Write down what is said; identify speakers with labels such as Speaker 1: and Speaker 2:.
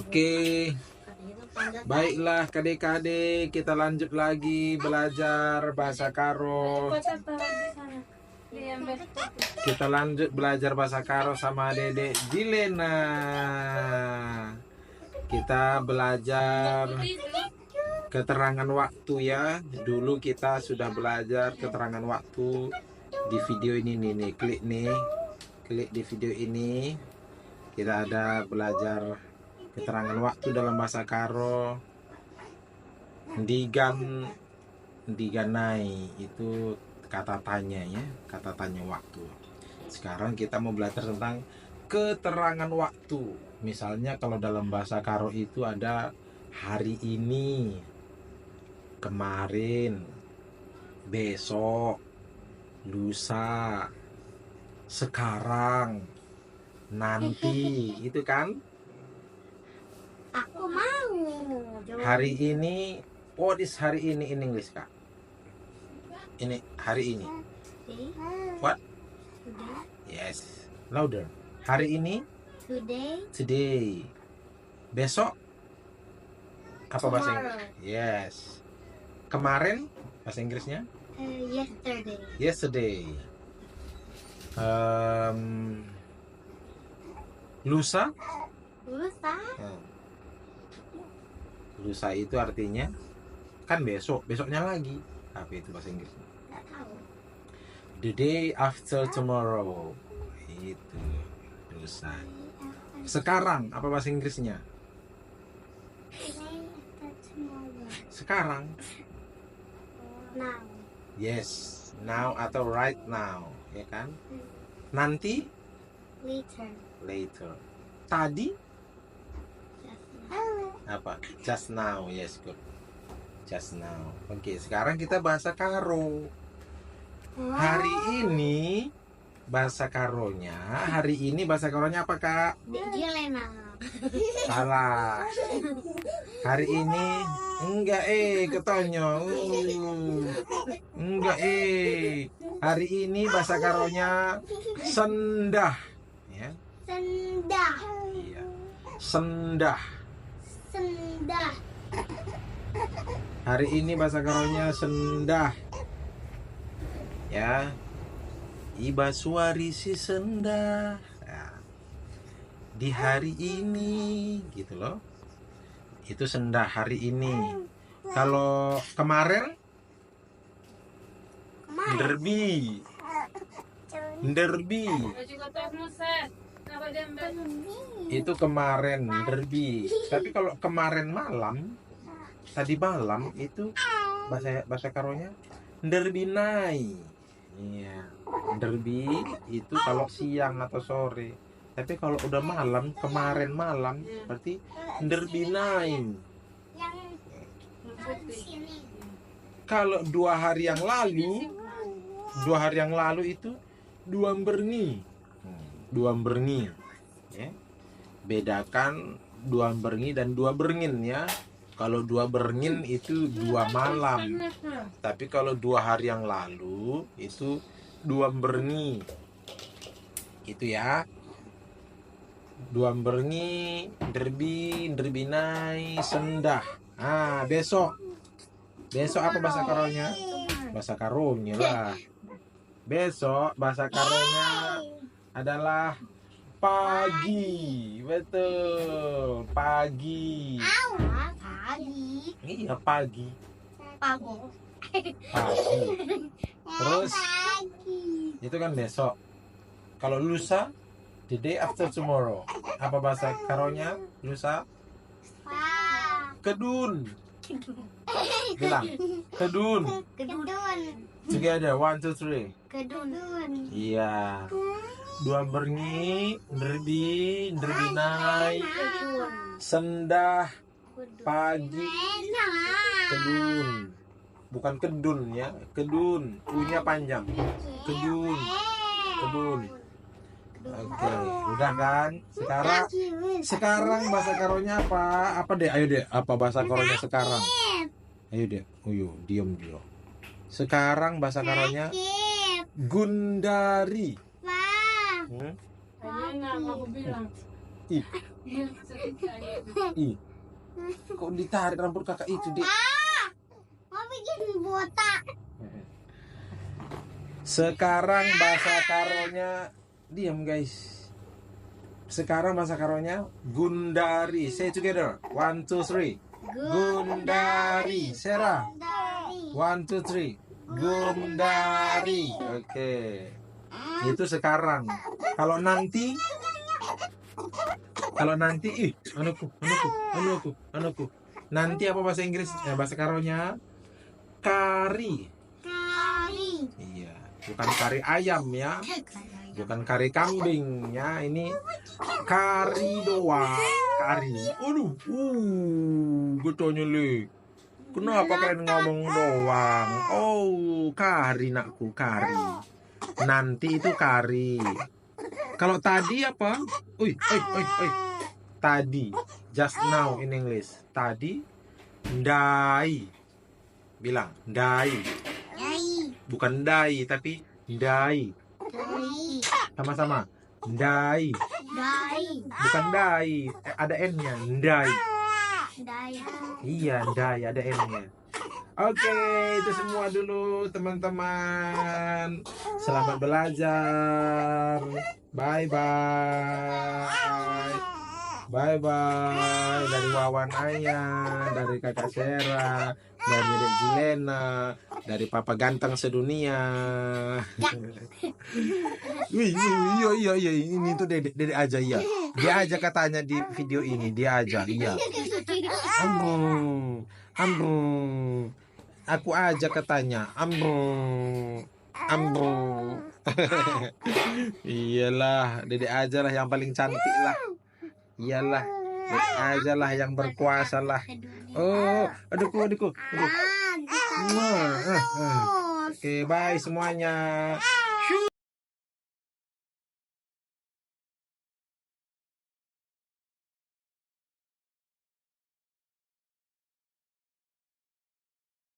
Speaker 1: Oke. Baiklah kadek-kadek, kita lanjut lagi belajar bahasa Karo. Kita lanjut belajar bahasa Karo sama Dedek Jilena. Kita belajar keterangan waktu ya. Dulu kita sudah belajar keterangan waktu di video ini nih. Klik di video ini. Kita ada belajar keterangan waktu dalam bahasa Karo. Diganai itu kata tanya ya, kata tanya waktu. Sekarang kita mau belajar tentang keterangan waktu. Misalnya kalau dalam bahasa Karo itu ada hari ini, kemarin, besok, lusa, sekarang, nanti, itu kan?
Speaker 2: Aku mau.
Speaker 1: Hari ini, what is hari ini in English, Kak? Ini hari ini. What?
Speaker 2: Today.
Speaker 1: Yes. Louder. Hari ini?
Speaker 2: Today.
Speaker 1: Today. Besok? Apa bahasa
Speaker 2: Tomorrow.
Speaker 1: Inggris? Yes. Kemarin? Bahasa Inggrisnya?
Speaker 2: Yesterday.
Speaker 1: Yesterday. Lusa?
Speaker 2: Lusa.
Speaker 1: Lusa itu artinya kan besok, besoknya lagi. Apa itu bahasa Inggrisnya?
Speaker 2: Gak tahu.
Speaker 1: The day after tomorrow. Itu lusa. Sekarang apa bahasa Inggrisnya?
Speaker 2: Today after tomorrow.
Speaker 1: Sekarang.
Speaker 2: Now.
Speaker 1: Yes, now atau right now, ya kan? Nanti?
Speaker 2: Later.
Speaker 1: Later. Tadi?
Speaker 2: Just now.
Speaker 1: Apa? Just now. Yes, good. Just now. Oke, sekarang kita bahasa Karo. Hari ini bahasa Karonya, apa, Kak?
Speaker 2: Dek Jelena.
Speaker 1: Salah. Hari ini enggak ketonyo. Enggak Hari ini bahasa Karonya sendah, ya.
Speaker 2: Sendah.
Speaker 1: Iya. Sendah.
Speaker 2: Sendah.
Speaker 1: Hari ini bahasa Karonya sendah. Ya. Iba suari si sendah. Nah, di hari ini gitu loh. Itu sendah hari ini. Kalau kemarin derby. Derby. Itu kemarin derby. Tapi kalau kemarin malam, tadi malam itu bahasa Karonya derby night. Iya. Derby itu kalau siang atau sore. Tapi kalau udah malam, kemarin malam berarti derby night.
Speaker 2: Sini.
Speaker 1: Kalau 2 hari yang lalu itu dua berni. Ya. Bedakan dua berni dan dua berngin ya. Kalau 2 berngin itu 2 malam. Tapi kalau 2 hari yang lalu itu 2 berni. Itu ya. 2 berni, derby nai, sendah. Besok. Besok apa bahasa Karonya? Bahasa Karonya lah. Besok bahasa Karonya adalah pagi. Betul, pagi.
Speaker 2: Pagi.
Speaker 1: Iya, pagi.
Speaker 2: Pagi.
Speaker 1: Pagi. Terus
Speaker 2: Pagi.
Speaker 1: itu kan besok. Kalau lusa, the day after tomorrow. Apa bahasa Karonya? Lusa? Kedun. Bilang. Kedun.
Speaker 2: Kedun.
Speaker 1: Together, 1, 2, 3.
Speaker 2: Kedun.
Speaker 1: Iya. 2 berni, derby nai,
Speaker 2: Kedun.
Speaker 1: sendah, pagi, kedun. Bukan kedun ya, kedun. U-nya panjang. Kedun. Oke, udah kan? Sekarang bahasa Karonya apa? Apa deh? Ayo deh, apa bahasa Karonya sekarang? Ayo deh. Diam dia. Sekarang bahasa Karonya Gundari.
Speaker 2: Wah.
Speaker 1: Hmm?
Speaker 3: Enak, aku bilang.
Speaker 1: Ih, Ih, kok ditarik rambut kakak itu, Dek?
Speaker 2: Mau bikin botak.
Speaker 1: Sekarang bahasa karonya, diam guys. Sekarang bahasa karonya Gundari. Say together. 1, 2, 3. Gundari. Sarah.
Speaker 2: Dari.
Speaker 1: 1, 2, 3. Gundari. Oke. Itu sekarang. Kalau nanti, anuku. Nanti apa bahasa Inggris? Bahasa karonya kari.
Speaker 2: Kari.
Speaker 1: Iya, bukan kari ayam ya. Bukan kari kambing ya, ini kari doang. Kari. Aduh, gue tanya le. Kenapa kalian ngomong doang? Oh, kari nakku, kari. Nanti itu kari. Kalau tadi apa? Oi. Tadi, just now in English. Tadi, dai. Bilang, dai.
Speaker 2: Dai.
Speaker 1: Bukan dai, tapi dai.
Speaker 2: Dai.
Speaker 1: Sama-sama. Dai.
Speaker 2: Dai.
Speaker 1: Bukan dai. Ada N-nya. Dai.
Speaker 2: Dai.
Speaker 1: Iya, dai. Ada N-nya. Oke, itu semua dulu teman-teman. Selamat belajar. Bye-bye. Bye-bye. Dari Wawan Ayah, dari Kakak Sera, dari Dek Jilena, dari Papa Ganteng Sedunia. Wih, iya, ini tuh Dedek aja ya. Dia aja katanya di video ini, dia aja, iya. Ambung. Aku aja katanya, ambung. Iyalah, Dedek aja lah yang paling cantik lah. Iyalah, Dedek aja lah yang berkuasa lah. Oh, adukku. Oke, bye semuanya.